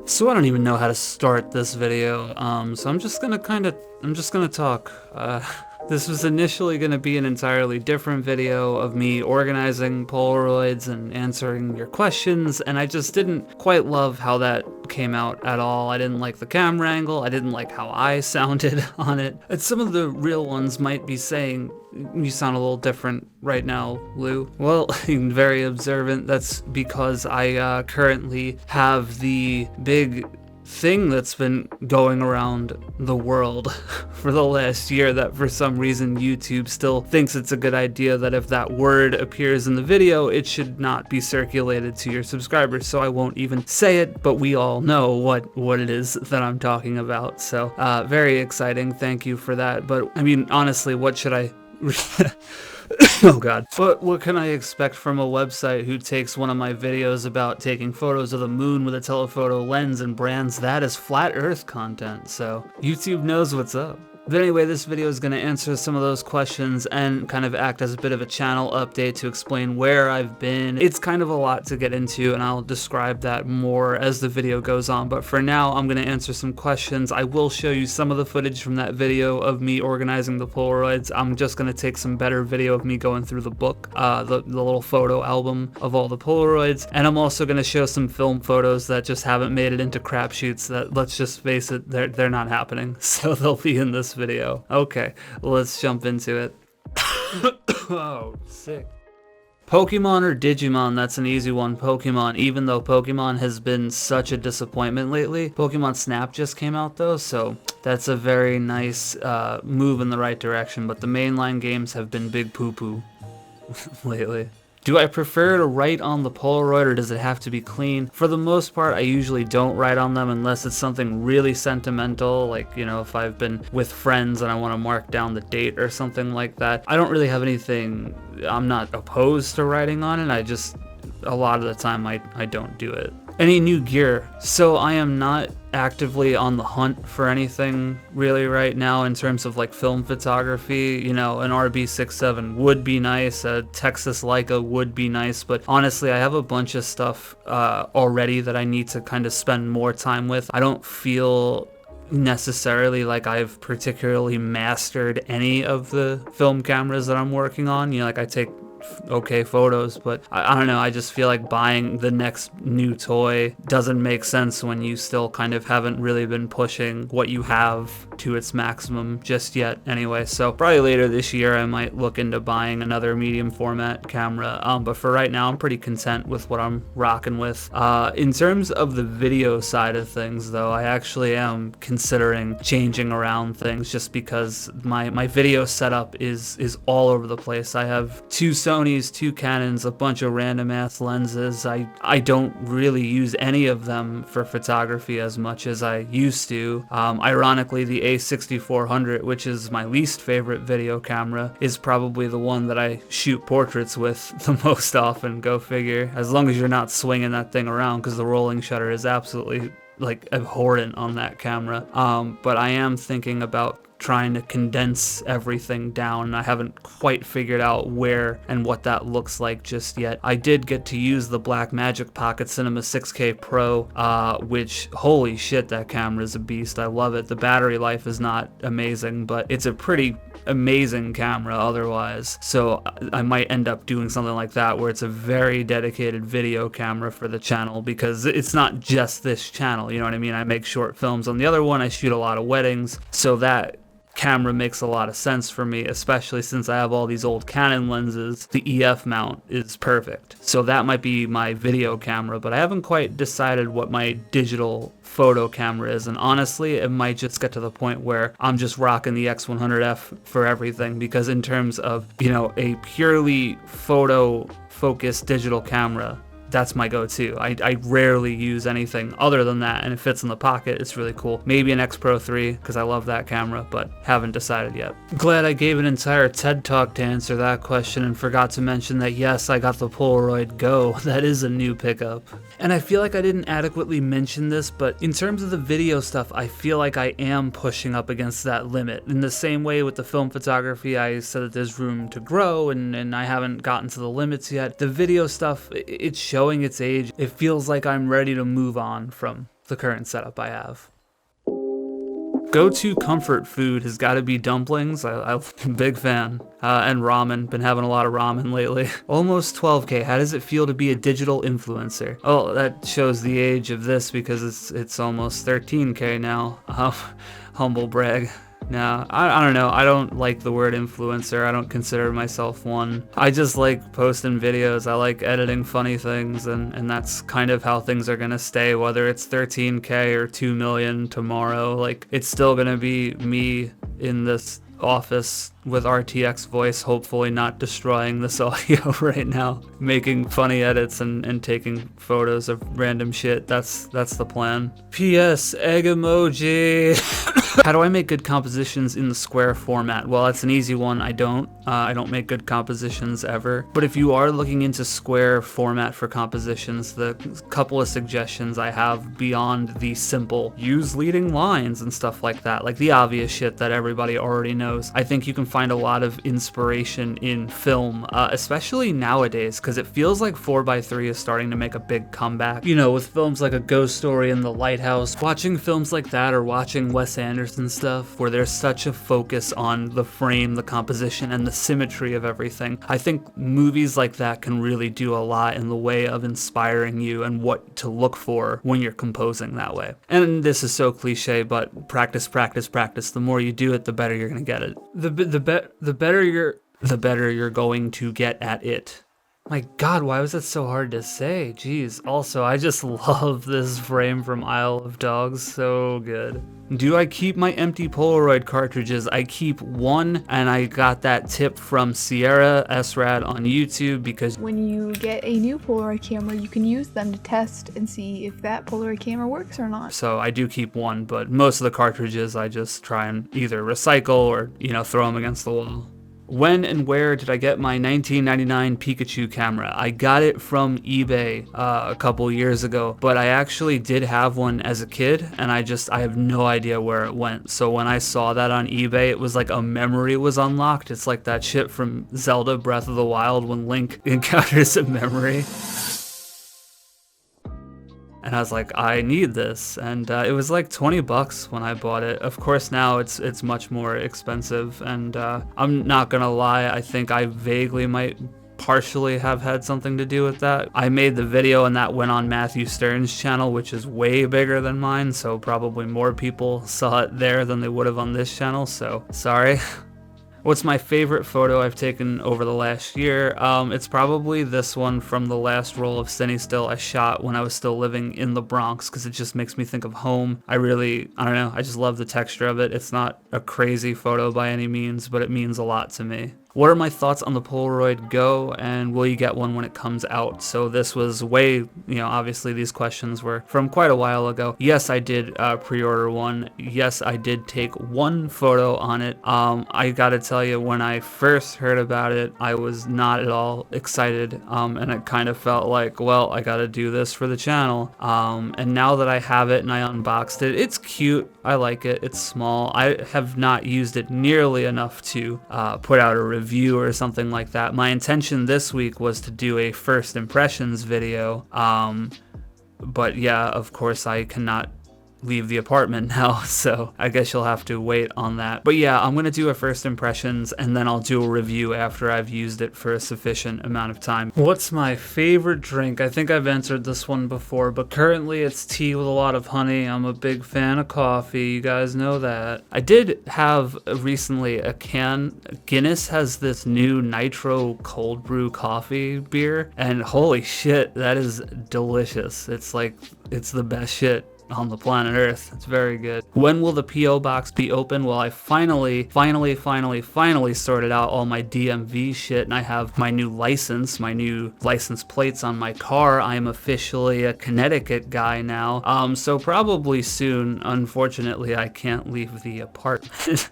So I don't even know how to start this video, so I'm just gonna talk. This was initially gonna be an entirely different video of me organizing Polaroids and answering your questions, and I just didn't quite love how that came out at all. I didn't like the camera angle, I didn't like how I sounded on it. And some of the real ones might be saying, "You sound a little different right now, Lou." Well, very observant. That's because I currently have the big thing that's been going around the world for the last year that for some reason YouTube still thinks it's a good idea that if that word appears in the video, it should not be circulated to your subscribers. So I won't even say it, but we all know what it is that I'm talking about. So very exciting. Thank you for that. But I mean, honestly, what should I oh god. But what can I expect from a website who takes one of my videos about taking photos of the moon with a telephoto lens and brands that as flat earth content? So YouTube knows what's up. But anyway, this video is going to answer some of those questions and kind of act as a bit of a channel update to explain where I've been. It's kind of a lot to get into, and I'll describe that more as the video goes on. But for now, I'm going to answer some questions. I will show you some of the footage from that video of me organizing the Polaroids. I'm just going to take some better video of me going through the book, the little photo album of all the Polaroids. And I'm also going to show some film photos that just haven't made it into crapshoots that, let's just face it, they're not happening. So they'll be in this video. Okay, let's jump into it. Oh, sick. Pokemon or Digimon? That's an easy one. Pokemon, even though Pokemon has been such a disappointment lately. Pokemon Snap just came out though, so that's a very nice move in the right direction, but the mainline games have been big poo-poo lately. Do I prefer to write on the Polaroid or does it have to be clean? For the most part, I usually don't write on them unless it's something really sentimental, like, you know, if I've been with friends and I want to mark down the date or something like that. I don't really have anything, I'm not opposed to writing on it, a lot of the time I don't do it. Any new gear? So I am not actively on the hunt for anything really right now in terms of like film photography. You know, an RB67 would be nice, a Texas Leica would be nice, but honestly I have a bunch of stuff already that I need to kind of spend more time with. I don't feel necessarily like I've particularly mastered any of the film cameras that I'm working on. You know, like I take okay photos, but I don't know, I just feel like buying the next new toy doesn't make sense when you still kind of haven't really been pushing what you have to its maximum just yet anyway. So probably later this year I might look into buying another medium format camera, but for right now I'm pretty content with what I'm rocking with. In terms of the video side of things though, I actually am considering changing around things just because my video setup is all over the place. I have two Sonys, two Canons, a bunch of random ass lenses. I don't really use any of them for photography as much as I used to. Ironically, the A6400, which is my least favorite video camera, is probably the one that I shoot portraits with the most often, go figure. As long as you're not swinging that thing around, because the rolling shutter is absolutely like abhorrent on that camera. But I am thinking about trying to condense everything down. I haven't quite figured out where and what that looks like just yet. I did get to use the Blackmagic Pocket Cinema 6K Pro, which, holy shit, that camera is a beast. I love it. The battery life is not amazing, but it's a pretty amazing camera otherwise. So I might end up doing something like that where it's a very dedicated video camera for the channel, because it's not just this channel, you know what I mean? I make short films on the other one, I shoot a lot of weddings, so that camera makes a lot of sense for me, especially since I have all these old Canon lenses. The EF mount is perfect. So that might be my video camera, but I haven't quite decided what my digital photo camera is, and honestly it might just get to the point where I'm just rocking the X100F for everything, because in terms of, you know, a purely photo focused digital camera, that's my go-to. I rarely use anything other than that, and it fits in the pocket. It's really cool. Maybe an X Pro 3, because I love that camera, but haven't decided yet. Glad I gave an entire TED Talk to answer that question and forgot to mention that yes, I got the Polaroid Go. That is a new pickup. And I feel like I didn't adequately mention this, but in terms of the video stuff, I feel like I am pushing up against that limit. In the same way with the film photography, I said that there's room to grow, and I haven't gotten to the limits yet. The video stuff, it shows showing its age, it feels like I'm ready to move on from the current setup I have. Go-to comfort food has got to be dumplings. I'm a big fan. And ramen. Been having a lot of ramen lately. Almost 12K. How does it feel to be a digital influencer? Oh, that shows the age of this because it's almost 13K now. Humble brag. No, I don't know. I don't like the word influencer. I don't consider myself one. I just like posting videos. I like editing funny things, and that's kind of how things are gonna stay, whether it's 13K or 2 million tomorrow. Like, it's still gonna be me in this office with RTX voice, hopefully not destroying this audio right now, making funny edits and taking photos of random shit. That's the plan. PS, egg emoji. How do I make good compositions in the square format? Well, that's an easy one. I don't make good compositions ever. But if you are looking into square format for compositions, the couple of suggestions I have beyond the simple use leading lines and stuff like that, like the obvious shit that everybody already knows, I think you can find a lot of inspiration in film, especially nowadays, because it feels like 4x3 is starting to make a big comeback. You know, with films like A Ghost Story and The Lighthouse, watching films like that, or watching Wes Anderson stuff, where there's such a focus on the frame, the composition, and the symmetry of everything. I think movies like that can really do a lot in the way of inspiring you and what to look for when you're composing that way. And this is so cliche, but practice, practice, practice. The more you do it, the better you're gonna get it. The better you're going to get at it. My God, why was that so hard to say? Jeez. Also, I just love this frame from Isle of Dogs. So good. Do I keep my empty Polaroid cartridges? I keep one, and I got that tip from Sierra srad on YouTube because when you get a new Polaroid camera, you can use them to test and see if that Polaroid camera works or not. So I do keep one, but most of the cartridges I just try and either recycle or, you know, throw them against the wall. When and where did I get my 1999 Pikachu camera? I got it from eBay a couple years ago, but I actually did have one as a kid, and I have no idea where it went. So when I saw that on eBay, it was like a memory was unlocked. It's like that shit from Zelda Breath of the Wild when Link encounters a memory. And I was like, I need this, and it was like 20 bucks when I bought it. Of course now it's much more expensive, and I'm not gonna lie, I think I vaguely might partially have had something to do with that. I made the video and that went on Matthew Stern's channel, which is way bigger than mine, so probably more people saw it there than they would have on this channel, so sorry. What's my favorite photo I've taken over the last year? It's probably this one from the last roll of Cine Still I shot when I was still living in the Bronx, because it just makes me think of home. I don't know, I just love the texture of it. It's not a crazy photo by any means, but it means a lot to me. What are my thoughts on the Polaroid Go, and will you get one when it comes out? So this was way, you know, obviously these questions were from quite a while ago. Yes, I did pre-order one. Yes, I did take one photo on it. I gotta tell you, when I first heard about it, I was not at all excited, and it kind of felt like, well, I gotta do this for the channel. And now that I have it and I unboxed it, it's cute. I like it. It's small. I have not used it nearly enough to put out a review or something like that. My intention this week was to do a first impressions video, but yeah, of course I cannot leave the apartment now, so I guess you'll have to wait on that. But yeah, I'm gonna do a first impressions and then I'll do a review after I've used it for a sufficient amount of time. What's my favorite drink? I think I've answered this one before, but currently it's tea with a lot of honey. I'm a big fan of coffee, you guys know that. I did have recently a can. Guinness has this new nitro cold brew coffee beer, and holy shit, that is delicious. It's like, it's the best shit on the planet Earth. It's very good. When will the P.O. box be open? Well, I finally sorted out all my DMV shit, and I have my new license plates on my car. I am officially a Connecticut guy now. So probably soon. Unfortunately, I can't leave the apartment.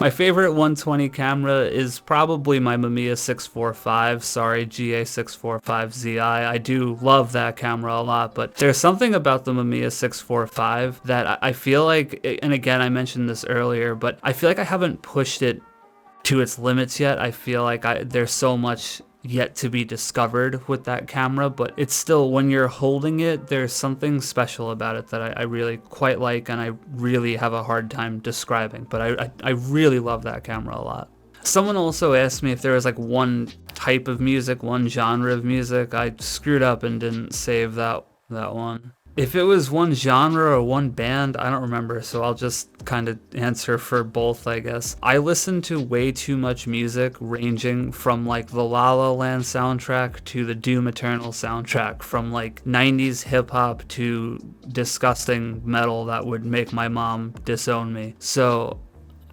My favorite 120 camera is probably my Mamiya 645, sorry, GA645ZI. I do love that camera a lot, but there's something about the Mamiya 645 that I feel like, and again, I mentioned this earlier, but I feel like I haven't pushed it to its limits yet. I feel like there's so much yet to be discovered with that camera, but it's still, when you're holding it, there's something special about it that I really quite like, and I really have a hard time describing, but I really love that camera a lot. Someone also asked me if there was like one type of music, one genre of music. I screwed up and didn't save that one. If it was one genre or one band, I don't remember, so I'll just kind of answer for both, I guess. I listen to way too much music, ranging from like the La La Land soundtrack to the Doom Eternal soundtrack, from like 90s hip-hop to disgusting metal that would make my mom disown me. So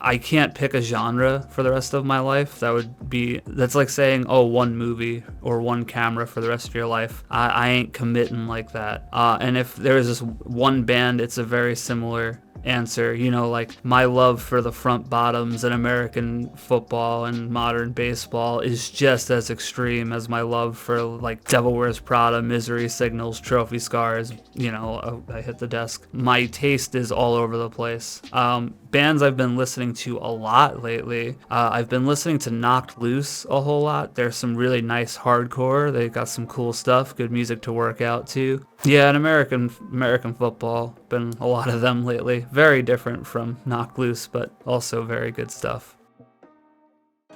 I can't pick a genre for the rest of my life. That's like saying, oh, one movie or one camera for the rest of your life. I ain't committing like that. And if there is this one band, it's a very similar answer. You know, like my love for the front bottoms in American football and modern baseball is just as extreme as my love for like Devil Wears Prada, Misery Signals, Trophy Scars. You know, I hit the desk. My taste is all over the place. Bands I've been listening to a lot lately. I've been listening to Knocked Loose a whole lot. There's some really nice hardcore. They got some cool stuff, good music to work out to. Yeah, and American football. Been a lot of them lately. Very different from Knocked Loose, but also very good stuff.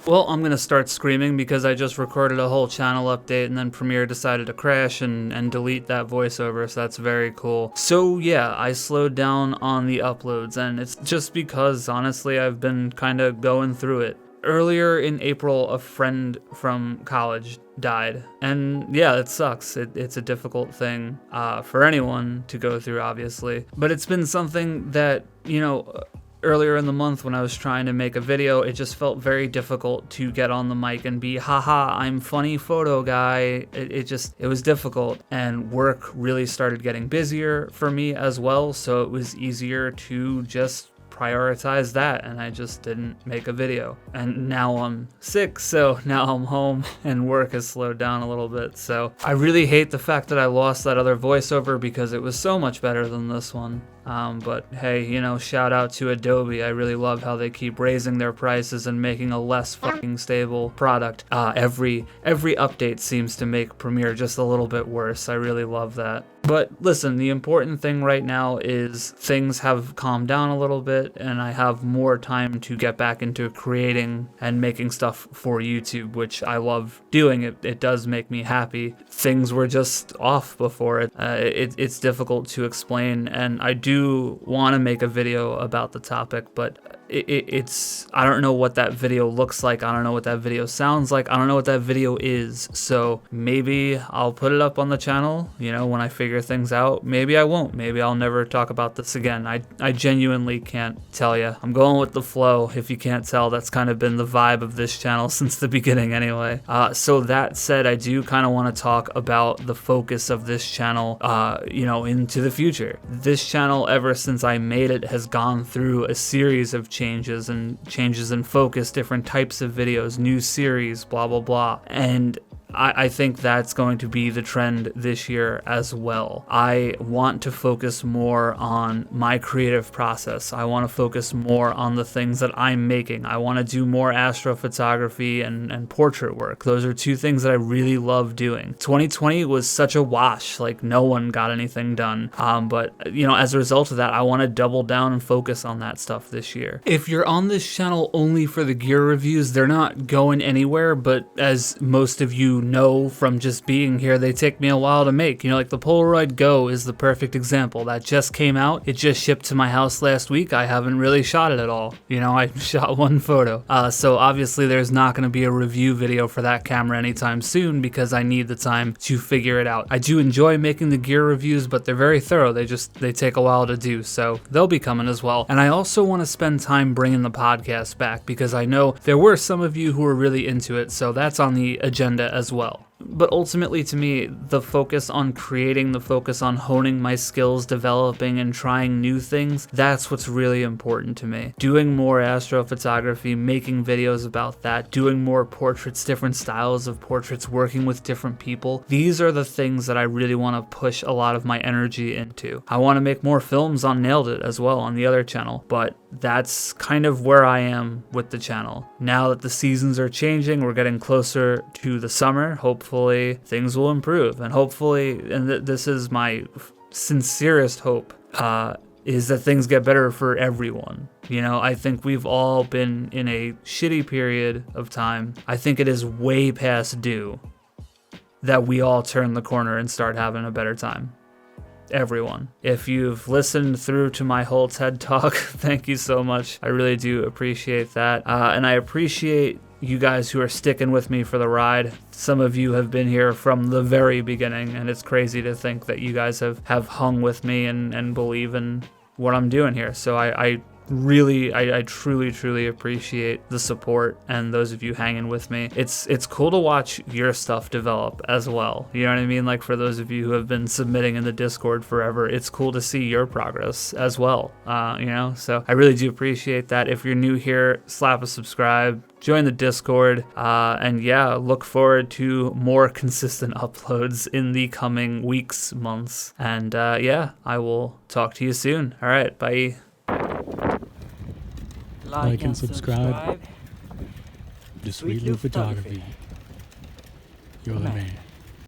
Well, I'm gonna start screaming because I just recorded a whole channel update and then Premiere decided to crash and delete that voiceover, so that's very cool. So yeah, I slowed down on the uploads, and it's just because, honestly, I've been kind of going through it. Earlier in April, a friend from college died, and yeah, it sucks. It's a difficult thing for anyone to go through, obviously, but it's been something that, you know, earlier in the month when I was trying to make a video, it just felt very difficult to get on the mic and be, haha, I'm funny photo guy. It was difficult, and work really started getting busier for me as well, so it was easier to just prioritize that, and I just didn't make a video. And now I'm sick, so now I'm home and work has slowed down a little bit. So I really hate the fact that I lost that other voiceover because it was so much better than this one. But hey, you know, shout out to Adobe. I really love how they keep raising their prices and making a less fucking stable product. Every update seems to make Premiere just a little bit worse. I really love that. But listen, the important thing right now is things have calmed down a little bit, and I have more time to get back into creating and making stuff for YouTube, which I love doing. It does make me happy. Things were just off before it. It's difficult to explain, and I do want to make a video about the topic, but I don't know what that video looks like. I don't know what that video sounds like. I don't know what that video is. So maybe I'll put it up on the channel, you know, when I figure things out. Maybe I won't. Maybe I'll never talk about this again. I genuinely can't tell you. I'm going with the flow. If you can't tell, that's kind of been the vibe of this channel since the beginning anyway. So that said, I do kind of want to talk about the focus of this channel, you know, into the future. This channel, ever since I made it, has gone through a series of changes in focus, different types of videos, new series, blah blah blah, and I think that's going to be the trend this year as well. I want to focus more on my creative process. I want to focus more on the things that I'm making. I want to do more astrophotography and portrait work. Those are two things that I really love doing. 2020 was such a wash, like no one got anything done. But you know, as a result of that, I want to double down and focus on that stuff this year. If you're on this channel only for the gear reviews, they're not going anywhere, but as most of you know from just being here, they take me a while to make. You know, like the Polaroid Go is the perfect example. That just came out. It just shipped to my house last week. I haven't really shot it at all. You know, I shot one photo. So obviously there's not going to be a review video for that camera anytime soon because I need the time to figure it out. I do enjoy making the gear reviews, but they're very thorough. They take a while to do, so they'll be coming as well. And I also want to spend time bringing the podcast back because I know there were some of you who were really into it, so that's on the agenda as well. But ultimately, to me, the focus on creating, the focus on honing my skills, developing and trying new things, that's what's really important to me. Doing more astrophotography, making videos about that, doing more portraits, different styles of portraits, working with different people. These are the things that I really want to push a lot of my energy into. I want to make more films on Nailed It as well on the other channel, but that's kind of where I am with the channel. Now that the seasons are changing, we're getting closer to the summer. Hopefully things will improve, and hopefully, and this is my sincerest hope, is that things get better for everyone. You know, I think we've all been in a shitty period of time. I think it is way past due that we all turn the corner and start having a better time. Everyone. If you've listened through to my whole TED Talk, thank you so much. I really do appreciate that. And I appreciate you guys who are sticking with me for the ride. Some of you have been here from the very beginning, and it's crazy to think that you guys have hung with me and believe in what I'm doing here. So I truly appreciate the support and those of you hanging with me. It's cool to watch your stuff develop as well. You know what I mean? Like, for those of you who have been submitting in the Discord forever, it's cool to see your progress as well. You know, so I really do appreciate that. If you're new here, slap a subscribe, join the Discord, and yeah, look forward to more consistent uploads in the coming weeks, months, and yeah, I will talk to you soon. All right, bye. Like and subscribe to Sweet Lou Photography. You're the man.